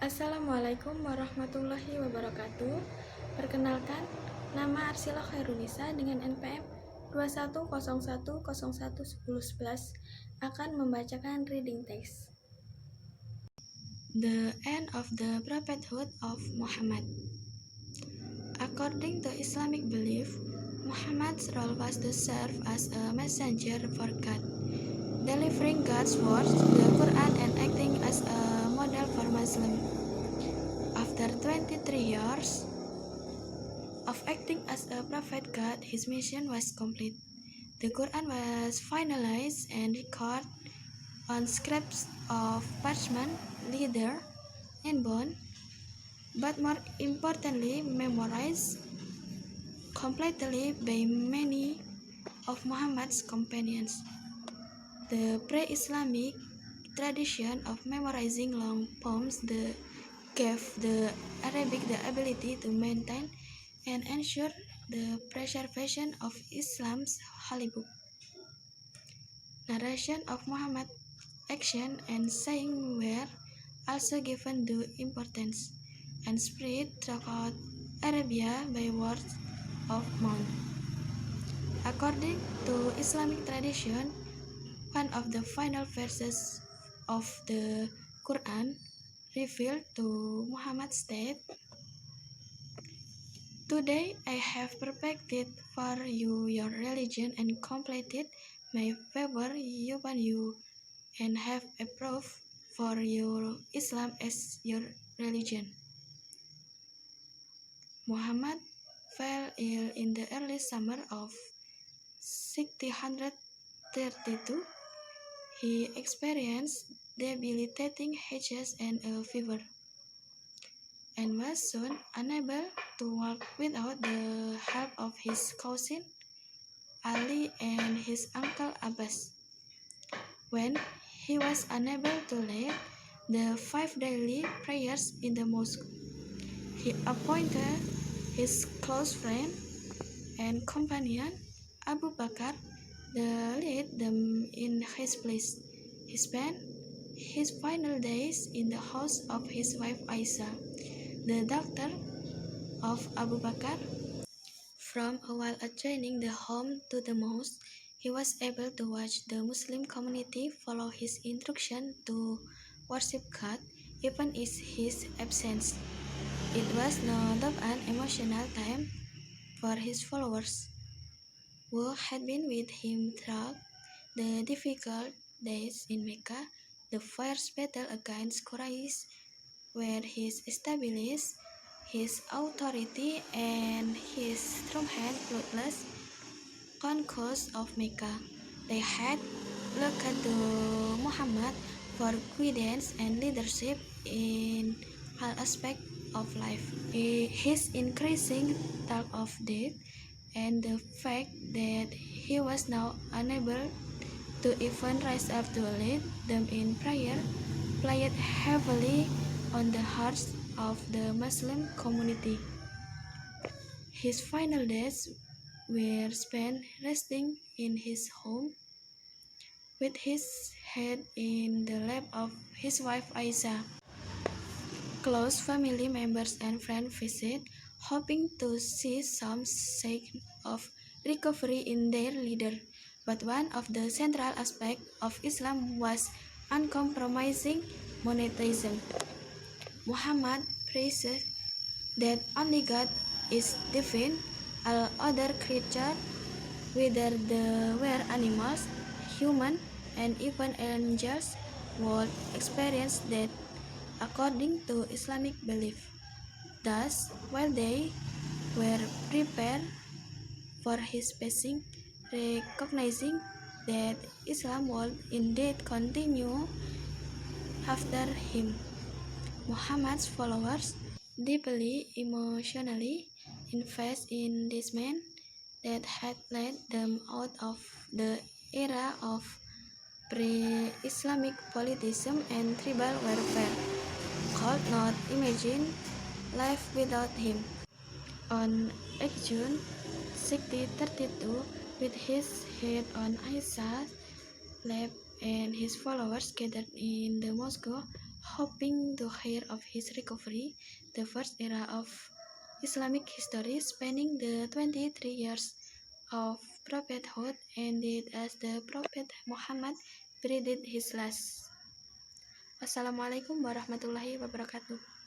Assalamualaikum warahmatullahi wabarakatuh. Perkenalkan, nama Arsila Khairunisa dengan NPM 2101011111 akan membacakan reading text. The end of the prophethood of Muhammad. According to Islamic belief, Muhammad's role was to serve as a messenger for God, delivering God's words, the Quran, and acting as a model for Muslims. After 23 years of acting as a prophet God, his mission was complete. The Quran was finalized and recorded on scraps of parchment, leather, and bone, but more importantly, memorized completely by many of Muhammad's companions. The pre-Islamic tradition of memorizing long poems gave the Arabic the ability to maintain and ensure the preservation of Islam's holy book. Narration of Muhammad's action and saying were also given due importance and spread throughout Arabia by word of mouth. According to Islamic tradition, one of the final verses of the Quran revealed to Muhammad stated, "Today I have perfected for you your religion and completed my favor upon you and have approved for you Islam as your religion." Muhammad fell ill in the early summer of 632. He experienced debilitating headaches and a fever, and was soon unable to walk without the help of his cousin Ali and his uncle Abbas. When he was unable to lead the 5 daily prayers in the mosque, he appointed his close friend and companion Abu Bakr to lead them in his place. He spent his final days in the house of his wife Aisha, the daughter of Abu Bakr. From a while adjoining the home to the mosque, he was able to watch the Muslim community follow his instruction to worship God, even in his absence. It was no doubt an emotional time for his followers, who had been with him throughout the difficult days in Mecca, the fierce battle against Quraysh, where he established his authority, and his strong-hand ruthless conquest of Mecca. They had looked to Muhammad for guidance and leadership in all aspects of life. His increasing talk of death and the fact that he was now unable to even rise up to lead them in prayer played heavily on the hearts of the Muslim community. His final days were spent resting in his home with his head in the lap of his wife Aisha. Close family members and friends visited, hoping to see some sign of recovery in their leader. But one of the central aspects of Islam was uncompromising monotheism. Muhammad preached that only God is divine. All other creatures, whether they were animals, human, and even angels, would experience death according to Islamic belief. Thus, while they were prepared for his passing, recognizing that Islam would indeed continue after him, Muhammad's followers, deeply emotionally invested in this man that had led them out of the era of pre-Islamic politism and tribal warfare, could not imagine life without him. On 8 June 632, with his head on Aisha's lap and his followers gathered in the mosque hoping to hear of his recovery. The first era of Islamic history, spanning the 23 years of prophethood, ended as the Prophet Muhammad breathed his last. Wassalamualaikum warahmatullahi wabarakatuh.